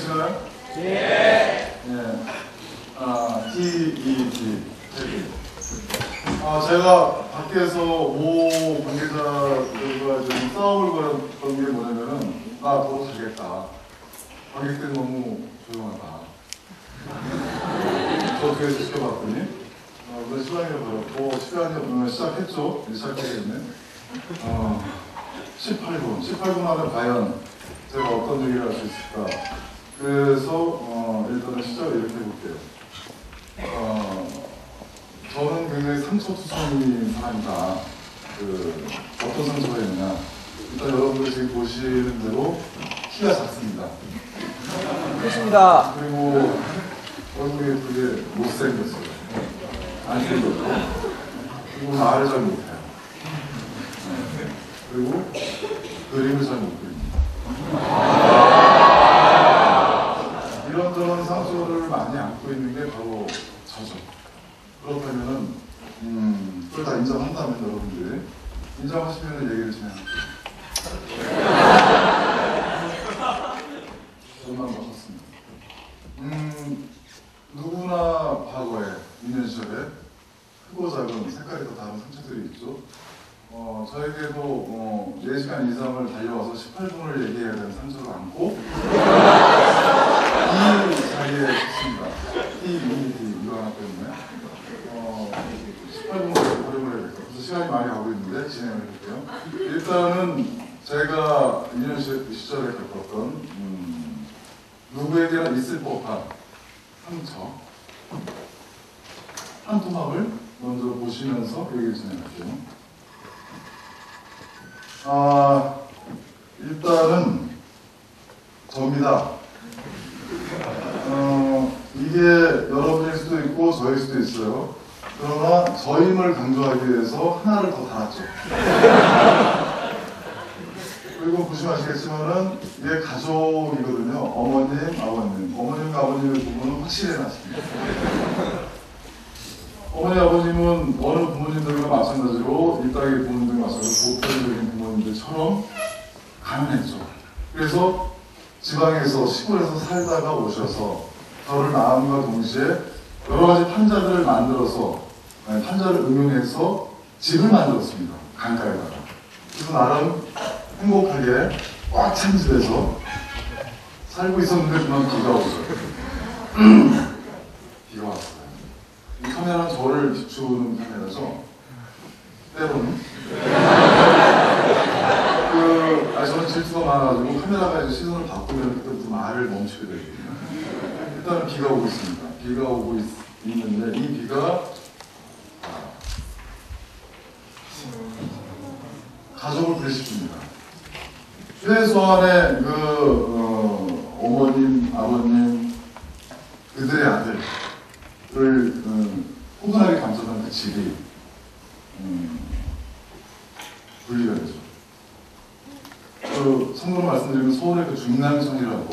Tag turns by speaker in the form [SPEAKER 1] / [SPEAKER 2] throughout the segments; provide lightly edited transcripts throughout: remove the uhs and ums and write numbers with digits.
[SPEAKER 1] 들리시나요?
[SPEAKER 2] 예.
[SPEAKER 1] 예. TED. 제가 밖에서 모 관계자들과 좀 싸움을 걸었던 게 뭐냐면은, 나 보러 가겠다. 관객들이 너무 조용하다. 저 뒤에서 지켜봤더니, 그래서 시간이 걸렸고, 시간이 시작했죠. 시작해야겠네. 18분 하면 과연 제가 어떤 얘기를 할 수 있을까. 그래서 일단은 시작을 이렇게 해볼게요. 저는 굉장히 상처투성이인 사람이다. 어떤 상처가 있느냐. 일단 여러분들 지금 보시는 대로 키가 작습니다.
[SPEAKER 2] 그렇습니다.
[SPEAKER 1] 그리고 얼굴이 되게 못생겼어요. 안 생겼고. 그리고 말을 잘 못해요. 그리고 그림을 잘 못 그립니다. 이런저런 상처를 많이 안고 있는 게 바로 저죠. 그렇다면은, 그걸 다 인정한다면 여러분들이 인정하시면 얘기를 진행할게요. 저만 바꿨습니다. 누구나 과거에, 유년 시절에 크고 작은 색깔이 다 다른 상처들이 있죠. 저에게도 4시간 이상을 달려와서 18분을 얘기해야 되는 상처를 안고 이 자리에 있습니다. 이거 하나 때문에 18분을 활용을 해야 될까요? 그래서 시간이 많이 가고 있는데 진행을 해볼게요. 일단은 제가 유년 시절에 겪었던 누구에게나 있을 법한 상처 한 토막을 먼저 보시면서 얘기를 진행할게요. 일단은 접니다. 이게 여러분일 수도 있고 저일 수도 있어요. 그러나 저임을 강조하기 위해서 하나를 더 달았죠. 그리고 보시면 아시겠지만은 이게 가족이거든요. 어머님, 아버님. 어머님과 아버님의 부분은 확실히 해놨습니다. 어머니, 아버님은 어느 부모님들과 마찬가지로 이 땅의 부모님들과 마찬가지로 보편적인 부모님들처럼 가난했죠. 그래서 지방에서 시골에서 살다가 오셔서 저를 낳음과 동시에 여러 가지 판자들을 만들어서 판자를 응용해서 집을 만들었습니다. 강가에다가. 그래서 나름 행복하게 꽉 찬 집에서 살고 있었는데 그만 비가 오죠. 비가 왔어요. 이 카메라는 저를 비추는 카메라죠. 때로는. 저는 질투가 많아가지고 카메라가 이제 시선을 바꾸면 그때부터 말을 멈추게 되거든요. 일단은 비가 오고 있습니다. 비가 오고 있는데 이 비가 가족을 불러십니다. 최소한의 어머님, 아버님, 그들의 아들을 포근하게 감싸던 그 집이 분리가 되죠. 참고로 말씀드리면 서울의 그 중랑천이라고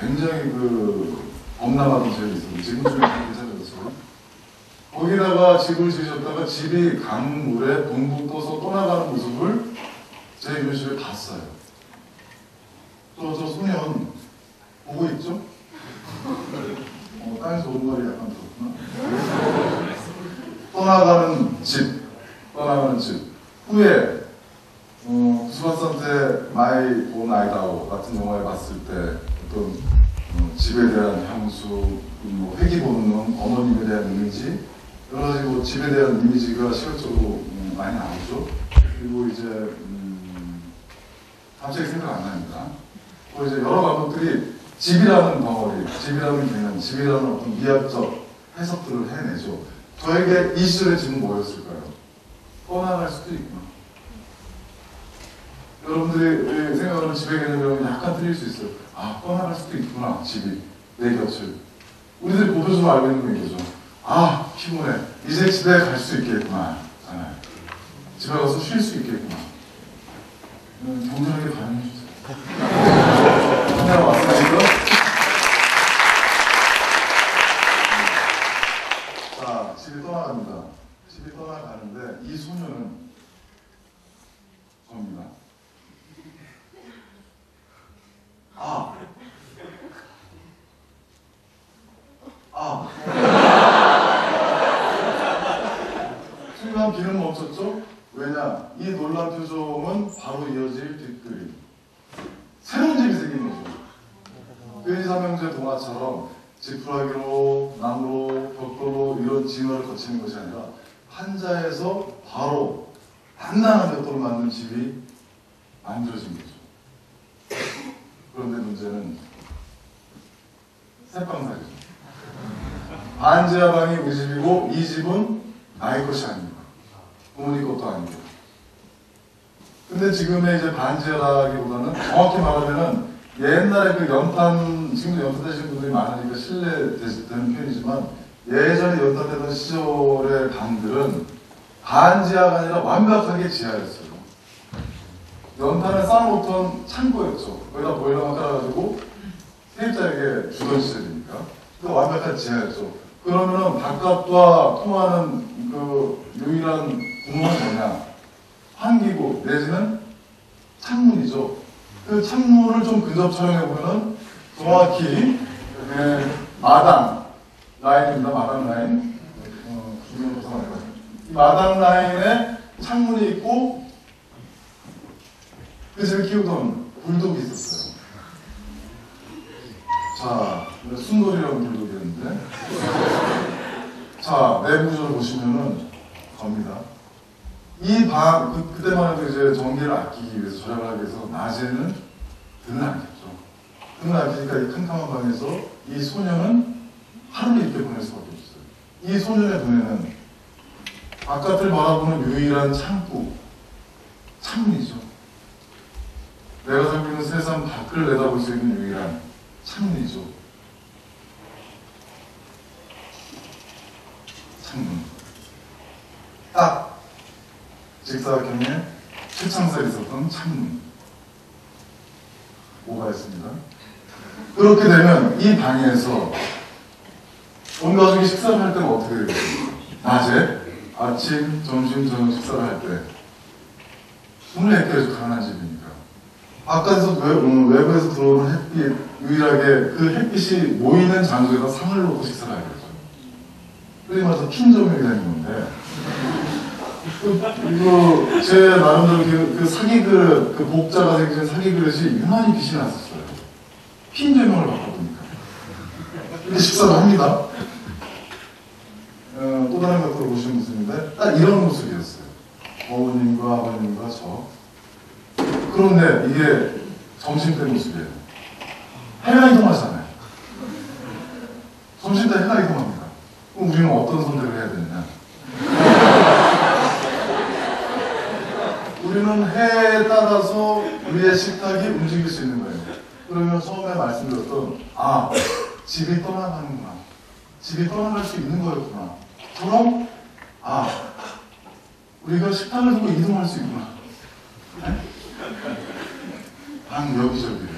[SPEAKER 1] 굉장히 범람하던 지역이 있었는데 지금 좀 괜찮아졌어요. 거기다가 집을 지으셨다가 집이 강물에 붕붕 떠서 떠나가는 모습을 제 유년시절에 봤어요. 저 소년 보고 있죠? 땅에서 오른발이 약간 들었구나. 떠나가는 집 후에 구스마산테 마이 온 아이다오 같은 영화에 봤을 때 어떤 집에 대한 향수, 회기 본능, 어머님에 대한 이미지, 여러 가지 집에 대한 이미지가 시각적으로 많이 나오죠. 그리고 이제 갑자기 생각 안 납니다. 또 이제 여러 감독들이 집이라는 덩어리, 집이라는 개념, 집이라는 어떤 미학적 해석들을 해내죠. 저에게 이 시절의 집은 뭐였을까요? 떠나갈 수도 있구나. 여러분들이 생각하는 집의 개념이랑 약간 틀릴 수 있어요. 떠나갈 수도 있구나, 집이. 내 곁을. 우리들이 보편적으로 알고 있는 얘기죠. 피곤해. 이제 집에 갈 수 있겠구나. 집에 가서 쉴 수 있겠구나. 경건하게 반응해주세요. 카메라 왔습니까? 자, 집이 떠나갑니다. 집이 떠나가는데 이 소녀는 접니다. 변희 삼형제 동화처럼 지푸라기로, 나무로, 벽돌로 이런 진화를 거치는 것이 아니라 한자에서 바로 단단한 벽돌을 만든 집이 만들어진 거죠. 그런데 문제는 새빵살이죠. 반지하 방이 우리 집이고 이 집은 나의 것이 아닙니다. 부모님 것도 아니고. 근데 지금의 이제 반지하라기보다는 정확히 말하면은 옛날에 그 연탄, 지금도 연탄 되시는 분들이 많으니까 신뢰되는 편이지만 예전에 연탄 되던 시절의 방들은 반지하가 아니라 완벽하게 지하였어요. 연탄을 쌓아놓던 창고였죠. 거기다 보일러만 깔아가지고 세입자에게 주던 시절이니까. 그 완벽한 지하였죠. 그러면은 바깥과 통하는 그 유일한 구멍은 뭐냐? 환기구 내지는 창문이죠. 그 창문을 좀 근접 촬영해보면은 정확히 마당 라인입니다. 마당 라인. 이 마당 라인에 창문이 있고 그 집에 키우던 불독이 있었어요. 자, 순돌이라는 불독이었는데 자, 내부 구조를 보시면은 겁니다. 이 방, 그때만 해도 이제 전기를 아끼기 위해서, 절약을 하기 위해서 낮에는 등을 안 켰죠. 등을 안 켜니까 이 캄캄한 방에서 이 소녀는 하루를 이렇게 보낼 수밖에 없어요. 이 소년의 눈에는 바깥을 바라보는 유일한 창문이죠. 내가 살고 있는 세상 밖을 내다볼 수 있는 유일한 창문이죠. 창문. 딱 직사각형에 최창살이 있었던 창문. 뭐가 있습니다. 그렇게 되면 이 방에서 온 가족이 식사를 할 때는 어떻게 되겠습니까? 낮에 아침, 점심, 저녁 식사를 할 때 문을 닫혀서 가난한 집이니까 바깥에서 외부에서 들어오는 햇빛, 유일하게 그 햇빛이 모이는 장소에다 상을 놓고 식사를 하게 되죠. 그리 말해서 핀조명이 되는 건데 이거 제 나름대로 그 사기 그릇, 그 복자가 생긴 사기 그릇이 유난히 빛이 났었어요. 핀조명을 바꿔보니까. 근데 식사를 합니다. 또 다른 각도로 보시는 모습인데 딱 이런 모습이었어요. 어머님과 아버님과 저. 그런데 이게 점심 때 모습이에요. 해가 이동하잖아요. 점심 때 해가 이동합니다. 그럼 우리는 어떤 선택을 해야 되느냐? 우리는 해에 따라서 우리의 식탁이 움직일 수 있는 거예요. 그러면 처음에 말씀드렸던 집이 떠나가는구나. 집이 떠나갈 수 있는 거였구나. 그럼 우리가 식탁을 두고 이동할 수 있구나. 네? 방 여기저기를.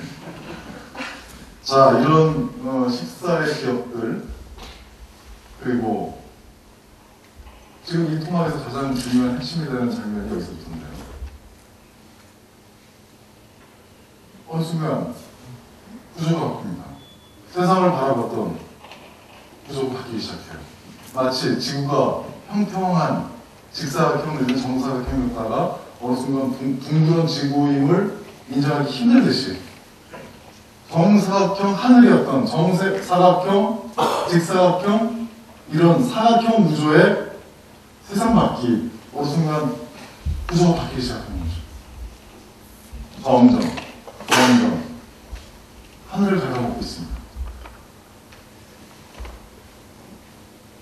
[SPEAKER 1] 자, 이런 식사의 기억들, 그리고 지금 이 통화에서 가장 중요한 핵심이 되는 장면이 여기서 붙는데요. 어느 순간 구조가 바뀝니다. 세상을 바라봤던 구조가 바뀌기 시작해요. 마치 지구가 평평한 직사각형 내지는 정사각형이었다가 어느 순간 둥그런 지구임을 인정하기 힘들듯이 정사각형 하늘이었던 정사각형, 직사각형 이런 사각형 구조의 세상 바퀴 어느 순간 구조가 바뀌기 시작하는 거죠. 점점 하늘을 갉아먹고 있습니다.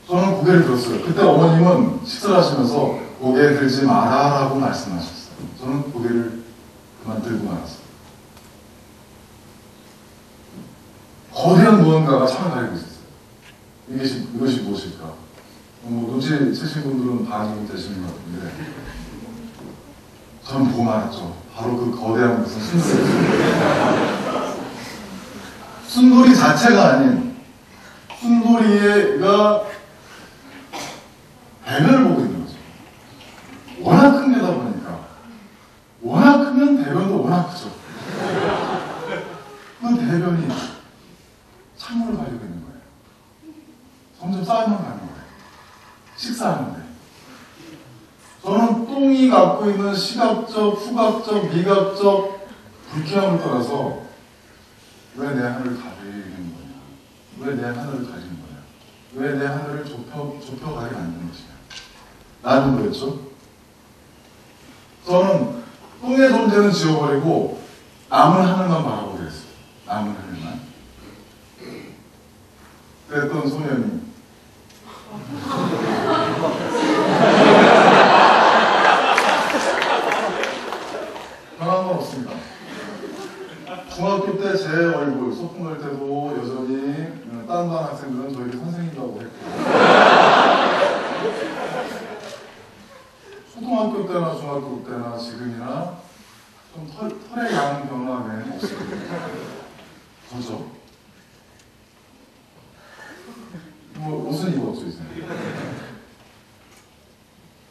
[SPEAKER 1] 저는 고개를 들었어요. 그때 어머님은 식사를 하시면서 고개 들지 마라 라고 말씀하셨어요. 저는 고개를 그만 들고 말았어요. 거대한 무언가가 창을 가리고 있었어요. 이것이 무엇일까? 눈치 채신 분들은 반응이 되시는 것 같은데 저는 보고 말았죠. 바로 그 거대한 무슨 순돌이 자체가 아닌 순돌이가 대변을 보고 있는 거죠. 워낙 큰 데다 보니까 워낙 크면 대변도 워낙 크죠. 그 대변이 창문을 가리고 있는 거예요. 점점 쌓여만 가는 거예요. 식사하는데 저는 똥이 갖고 있는 시각적, 후각적, 미각적 불쾌함을 떠나서 왜 내 하늘을 가리는 거냐? 왜 내 하늘을 가리는 거냐? 왜 내 하늘을 좁혀가게 만드는 것이냐? 라는 거였죠. 저는 똥의 존재는 지워버리고 남은 하늘만 바라보게 했어요. 남은 하늘만. 그랬던 소년이 변한 건 없습니다. 중학교 때 제 얼굴 소풍 갈 때도 여전히 다른 반 학생들은 저에게 선생님이라고 했고, 초등학교 때나 중학교 때나 지금이나 좀 털의 양 변화는 없습니다. 저죠? 뭐 옷은 입었죠 이제.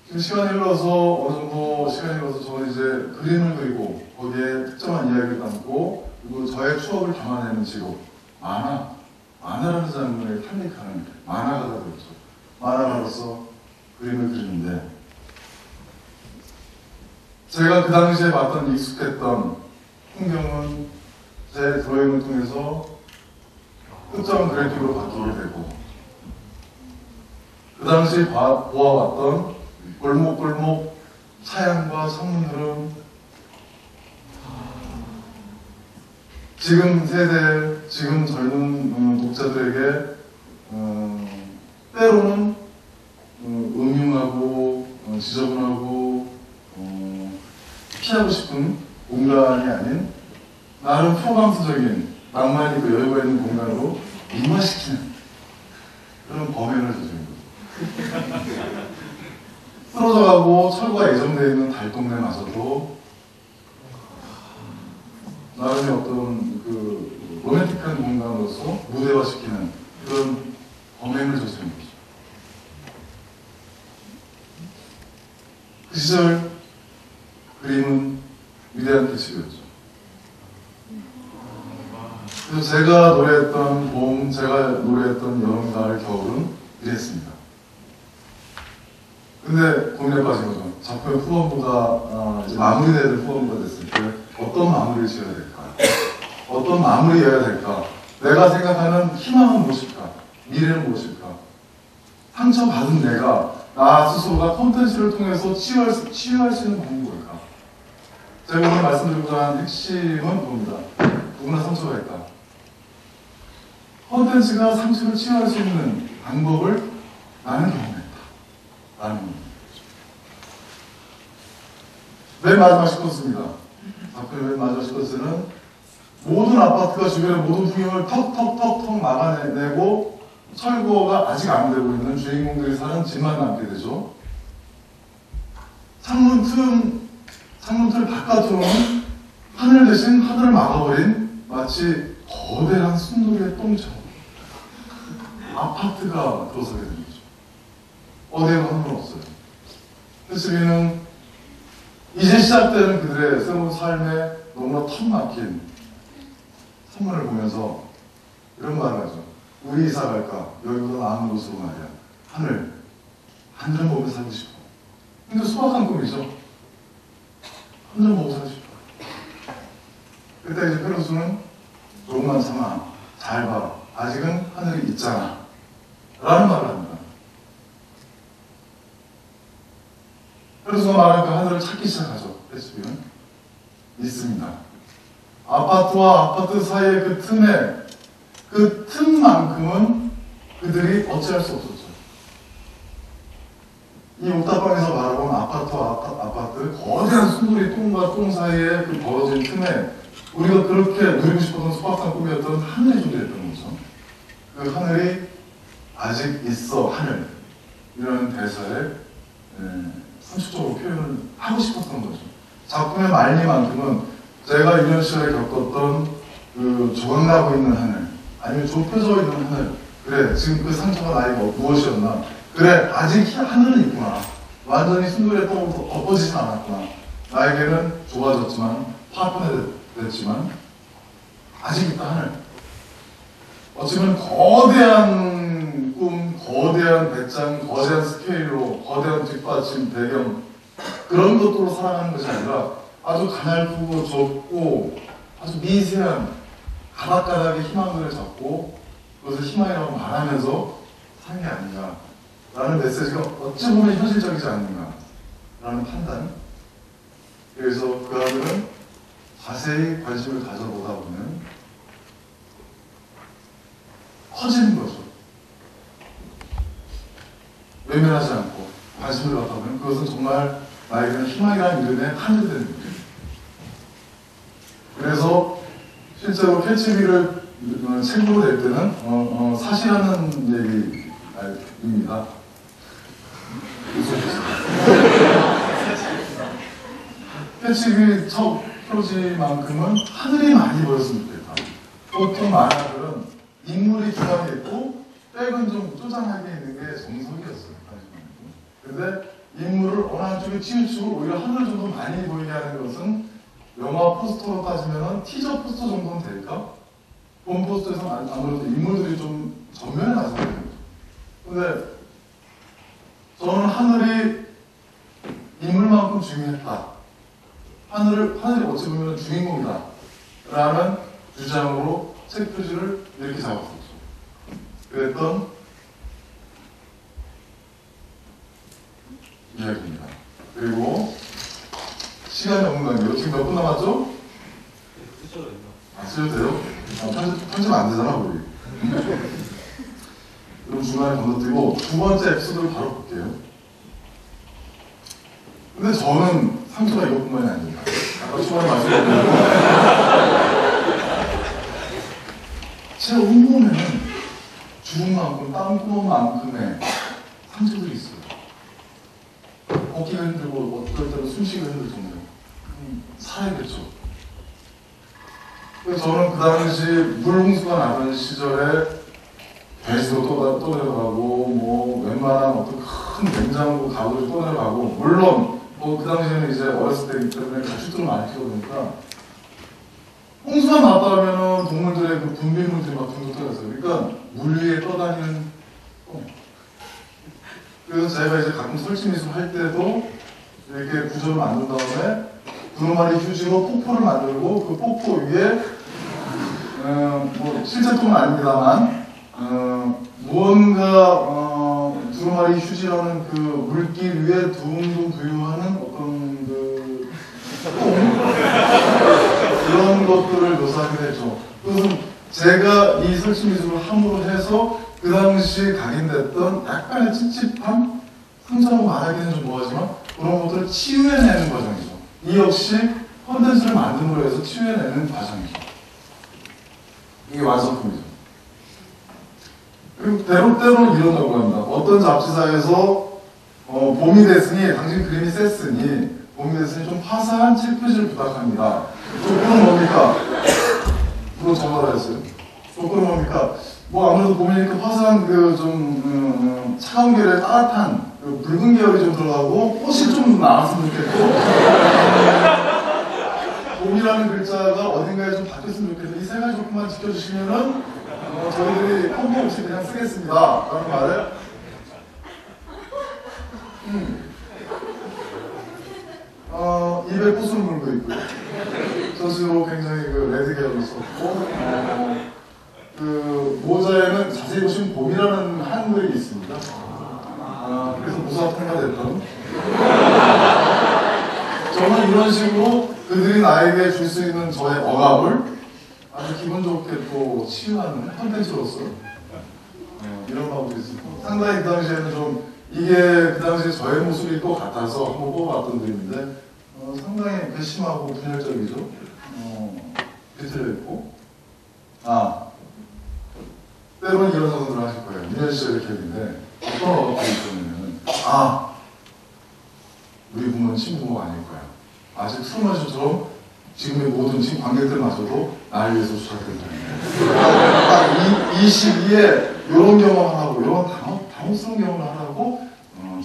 [SPEAKER 1] 지금 시간이 흘러서 어느 정도 시간이 흘러서 저는 이제 그림을 그리고 거기에 특정한 이야기를 담고 그리고 저의 추억을 담아내는 직업 만화라는 장르에 편입하는 만화가가 되었죠. 만화가로서 그림을 그리는데 제가 그 당시에 봤던 익숙했던 풍경은 제 드로잉을 통해서 특정한 그래픽으로 바뀌게 되고 그 당시 보아왔던 골목골목 차양과 창문들은 지금 세대, 지금 젊은 독자들에게 때로는 음흉하고 지저분하고 피하고 싶은 공간이 아닌 나름 표방수적인 낭만이 있고 여유가 있는 공간으로 인화시키는 그런 범행을 저지른 거죠. 쓰러져가고 철거가 예정되어 있는 달동네마저도 나름의 어떤 그 로맨틱한 공간으로서 무대화시키는 그런 범행을 저지른 거죠. 그 시절 그림은 위대한 캐치였죠. 그래서 제가 노래했던 봄, 제가 노래했던 여름, 가을, 겨울은 이랬습니다. 근데 고민에 빠진 거죠. 작품의 후반부가 이제 마무리돼야 될 후반부가 됐을 때 어떤 마무리를 지어야 될까? 어떤 마무리여야 될까? 내가 생각하는 희망은 무엇일까? 미래는 무엇일까? 상처받은 내가 나 스스로가 콘텐츠를 통해서 치유할 수 있는 방법이 뭘까? 제가 오늘 말씀드리고자 하는 핵심은 뭡니다. 누구나 상처가 있다. 콘텐츠가 상처를 치유할 수 있는 방법을 나는 경험했다. 라는 겁니다. 맨 마지막 시퀀스입니다. 작품의 맨 마지막 시퀀스는 모든 아파트가 주변의 모든 풍경을 턱턱턱턱 막아내고 철거가 아직 안 되고 있는 주인공들이 사는 집만 남게 되죠. 창문틀 바깥으로는 하늘 대신 하늘을 막아버린 마치 거대한 순돌의 똥처럼 아파트가 들어서게 됩니다. 어디에도 하늘은 없어요. 패스비는 이제 시작되는 그들의 새로운 삶에 너무나 턱 막힌 선물을 보면서 이런 말을 하죠. 우리 이사 갈까? 여기보다 나은 곳으로 말이야. 하늘을 보며 살고 싶어. 근데 소박한 꿈이죠. 하늘 보고 살고 싶어. 그때 이제 페루스는 조금만 참아. 잘 봐. 아직은 하늘이 있잖아. 라는 말을 합니다. 페루스가 말하는 그 하늘을 찾기 시작하죠. 패스비는 있습니다. 아파트와 아파트 사이의 그 틈에 그 틈만큼은 그들이 어찌할 수 없었죠. 이 옥탑방에서 바라본 아파트와 아파트 거대한 순돌이 똥과 똥 사이에 그 벌어진 틈에 우리가 그렇게 누리고 싶었던 소박한 꿈이었던 하늘이 존재했던 거죠. 그 하늘이 아직 있어 하늘이라는 대사에 상식적으로 표현을 하고 싶었던 거죠. 작품의 말미만큼은 제가 유년 시절에 겪었던 그 조각나고 있는 하늘, 아니면 좁혀져 있는 하늘, 그래 지금 그 상처가 나의 무엇이었나, 그래 아직 하늘은 있구나, 완전히 순돌의 똥으로 덮어지진 않았구나, 나에게는 좁아졌지만 파편화됐지만 아직 있다 하늘. 어쩌면 거대한 꿈, 거대한 배짱, 거대한 스케일로, 거대한 뒷받침, 배경 그런 것들로 살아가는 것이 아니라 아주 가냘프고 좁고 아주 미세한 가닥가닥의 희망을 잡고 그것을 희망이라고 말하면서 산 게 아닌가라는 메시지가 어찌 보면 현실적이지 않는가라는 판단. 그래서 그 아들은 자세히 관심을 가져보다 보면 커지는 거죠. 외면하지 않고 관심을 갖다 보면 그것은 정말 나에게는 희망이라는 이름의 하늘이 되는 거죠. 그래서 실제로 캐치비를 책으로 낼 때는 사실하는 얘기입니다. 캐치비 첫 표지만큼은 하늘이 많이 보였으면 좋겠다. 보통 만화들은 인물이 중앙에 있고 백은 좀 쪼잔하게 있는 게 정석이었어요. 근데 인물을 어느 한쪽에 치우치고 오히려 하늘 정도 많이 보이게 하는 것은 영화 포스터로 따지면 티저 포스터 정도는 될까? 본 포스터에서는 아무래도 인물들이 좀 전면에 나서거든요. 근데 저는 하늘이 인물만큼 중요했다. 하늘이 어찌 보면 주인공이다. 라는 주장으로 책 표지를 이렇게 잡았었죠. 그랬던 이야기입니다. 그리고 시간이 없는 관계로 지금 몇 분 남았죠? 쓰셔도 돼요? 편집 안 되잖아, 우리. 그럼 중간에 건너뛰고 두 번째 에피소드를 바로 볼게요. 근데 저는 상처가 이것뿐만이 아닙니다. 아까 초반에 말씀드렸는데 제 온몸에는 주름만큼 땀구멍만큼의 상처들이 있어요. 어깨가 힘들고 어떨 때는 숨쉬기가 힘들 정도로 살아야겠죠. 그래서 저는 그 당시 물홍수가 나던 시절에 배수도 떠내려가고 뭐 웬만한 어떤 큰 냉장고 가구를 떠내려가고 물론 뭐 그 당시에는 이제 어렸을 때이기 때문에 가축들을 많이 키워보니까 홍수가 났다 하면은 동물들의 그 분비물들이 막 둥둥 떠있어요. 그러니까 물 위에 떠다니는 그래서 제가 이제 가끔 설치 미술 할 때도 이렇게 구조를 만든 다음에 두루마리 휴지로 폭포를 만들고 그 폭포 위에 뭐 실제품은 아닙니다만 무언가 두루마리 휴지라는 그 물길 위에 둥둥 부유하는 어떤 그 그런 것들을 묘사하게 되죠. 그것은 제가 이 설치 미술을 함으로 해서 그 당시 각인됐던 약간의 찝찝함, 상처라고 말하기는 좀 뭐하지만 그런 것들을 치유해내는 과정이죠. 이 역시 콘텐츠를 만듦으로 해서 치유해내는 과정이죠. 이게 완성품이죠. 그리고 때로는 이런다고 합니다. 어떤 잡지사에서 봄이 됐으니 당신 그림이 셌으니 봄이 됐으니 좀 화사한 책 표지를 부탁합니다. 조건은 뭡니까? 그거 전화를 했어요. 조건은 뭡니까? 뭐 아무래도 봄이니까 화사한 그 좀 차가운 계열의 따뜻한 그 붉은 계열이 좀 들어가고 꽃이 좀 나왔으면 좋겠고 봄이라는 글자가 어딘가에 좀 바뀌었으면 좋겠고 이 세 가지 조건만 지켜주시면은 저희들이 콤보 없이 그냥 쓰겠습니다. 라는 말을 입에 꽃을 물고 있고요. 저스로 굉장히 그 레드 계열을 썼고 그 모자에는 자세히 보시면 봄이라는 한글이 있습니다. 그래서 무사통과 됐던 저는 이런 식으로 그들이 나에게 줄 수 있는 저의 억압을 아주 기분 좋게 또 치유하는 콘텐츠로서 이런 방법이 있습니다. 상당히 그 당시에는 좀 이게 그 당시에 저의 모습일 것 같아서 한번 뽑아봤던 그림인데 상당히 괘씸하고 분열적이죠. 비틀려 있고 때로는 이런 상상들을 하실 거예요. 유년 시절의 기억인데 어떤 어법이 있었냐면 우리 부모는 친부모가 아닐 거야. 아직 트루먼쇼처럼 지금의 모든 관객들마저도 나를 위해서 수작된다. 딱 이 시기에 이런 경험을 하고 이런 당혹스러운 경험을 하라고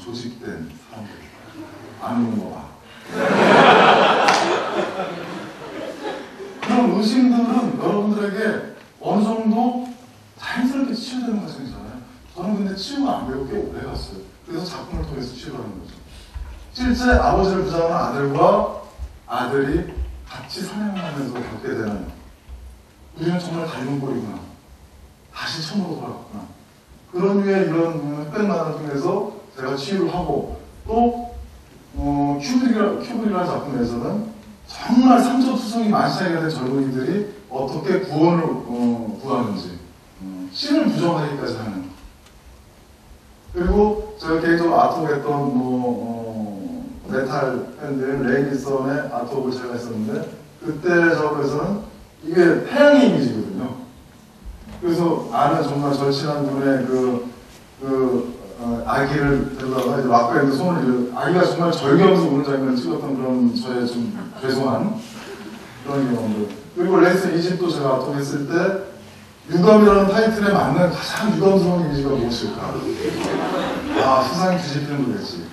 [SPEAKER 1] 조직된 사람들 안 오는 거 봐. 그런 의심들은 여러분들에게 어느 정도 자연스럽게 치유되는 과정이잖아요. 저는 근데 치유가 안 되고 꽤 오래 갔어요. 그래서 작품을 통해서 치유하는 거죠. 실제 아버지를 부자하는 아들과 아들이 같이 사냥하면서 겪게 되는 우리는 정말 닮은 꼴이구나. 다시 처음으로 돌아갔구나. 그런 류의 이런 흑백 만화 중에서 제가 치유를 하고 또 큐브릭이라는 작품에서는 정말 상처투성이 만신하게 된 젊은이들이 어떻게 구원을 구하는지 신을 부정하기까지 하는. 그리고 제가 개인적으로 아트웍했던 메탈 밴드 레이니선의 아트웍을 제가 했었는데 그때 작업에서는 이게 태양의 이미지거든요. 그래서 아는 정말 절친한 분의 아기를 데려다가 이제 락밴드 손을 아기가 정말 절규하면서 우는 장면을 찍었던 그런 저의 좀 죄송한 그런 경험들. 그리고 레이슨 이집도 제가 아트웍했을 때 유감이라는 타이틀에 맞는 가장 유감스러운 이미지가 무엇일까? 세상이 뒤집히는 거겠지.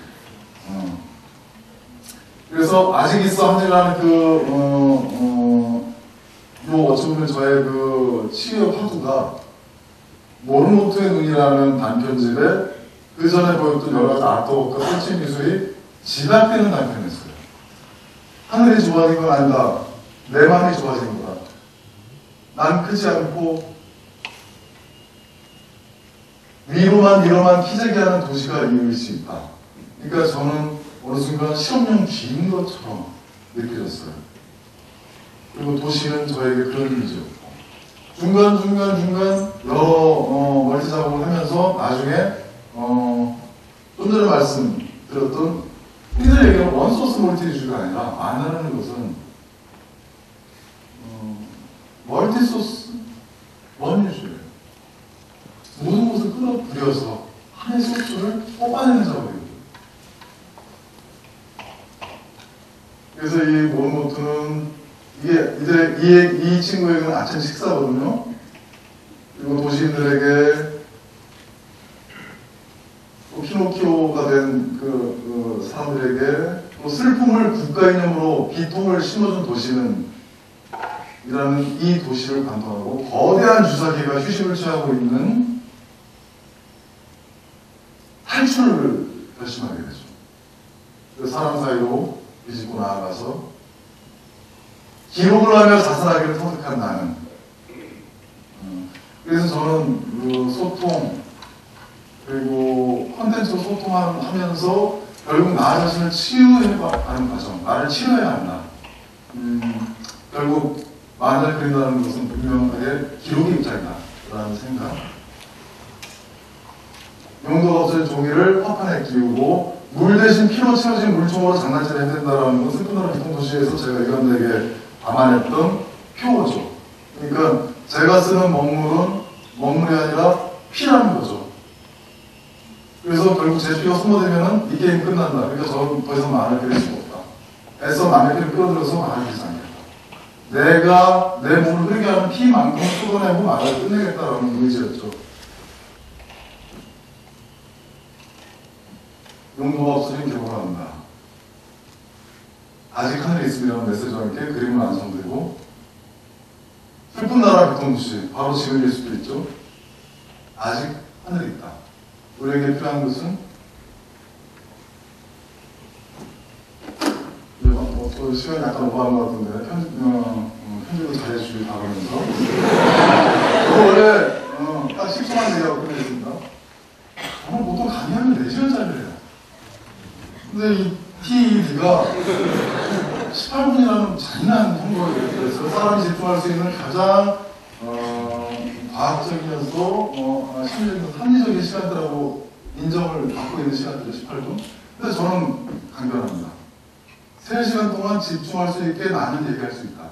[SPEAKER 1] 그래서 아직 있어 한지라는 어찌 보면 저의 치유의 화두가 모르모토의 눈이라는 단편집에 그 전에 보였던 여러 가지 아트웍과 설치 미술이 집약되는 단편이었어요. 하늘이 좋아진 건 아니다. 내 마음이 좋아진 거다. 난 크지 않고 위로만 키재기하는 도시가 이룰 수 있다. 그러니까 저는 어느 순간 실험용 긴 것처럼 느껴졌어요. 그리고 도시는 저에게 그런 이미지였고 중간 여러 멀티 작업을 하면서 나중에 좀 전에 말씀드렸던 우리들 얘기하는 원소스 멀티주가 아니라 만화라는 것은 멀티소스 원유주예요. 모든 것을 끌어들여서 하나의 소스를 뽑아내는 작업이에요. 그래서 이 모르모토는 이 친구에게는 아침 식사거든요. 그리고 도시인들에게 피노키오가 된 사람들에게 또 슬픔을 국가이념으로 비통을 심어준 도시는 이라는 이 도시를 관통하고 거대한 주사기가 휴식을 취하고 있는 탈출을 결심하게 되죠. 그 사람 사이로 비집고 나아가서 기록을 하며 자살하기를 선택한 나는. 그래서 저는 소통 그리고 콘텐츠로 소통하면서 결국 나 자신을 치유해가는 과정, 나를 치유해야 한다. 결국 만화를 그린다는 것은 분명하게 기록의 입장이다라는 생각. 용도가 없어진 종이를 화판에 끼우고 물 대신 피로 채워진 물총으로 장난질을 해야 된다는 건 슬픈 나라 비통도시에서 제가 이관들에게 담아냈던 표어죠. 그러니까 제가 쓰는 먹물은 먹물이 아니라 피라는 거죠. 그래서 결국 제 피가 소모되면은 이 게임 끝난다. 그러니까 저는 더 이상 만화를 그릴 수가 없다. 애써 남의 피를 끌어들여서 만화를 그리지 않겠다. 내가 내 몸을 흐르게 하는 피만큼 쏟아내고 만화를 끝내겠다라는 의지였죠. 용도가 없으면 개봉합니다. 아직 하늘에 있음이라는 메시지와 함께 그림을 완성되고 슬픈 나라 비통도시 바로 지금일 수도 있죠. 아직 하늘에 있다. 우리에게 필요한 것은 시간이 약간 오버한 것 같은데 편집을 잘해주길 바라면서 원래 딱 10초만 얘기하고 끝내겠습니다. 저는 보통 강의하면 4시간짜리를 해요. 근데 이 TV가 18분이라는 잔인한 통로를 그래서 사람이 집중할 수 있는 가장 과학적이면서 심리적인 합리적인 시간대라고 인정을 받고 있는 시간대죠. 18분. 근데 저는 강변합니다. 3시간 동안 집중할 수 있게 나는 얘기할 수 있다.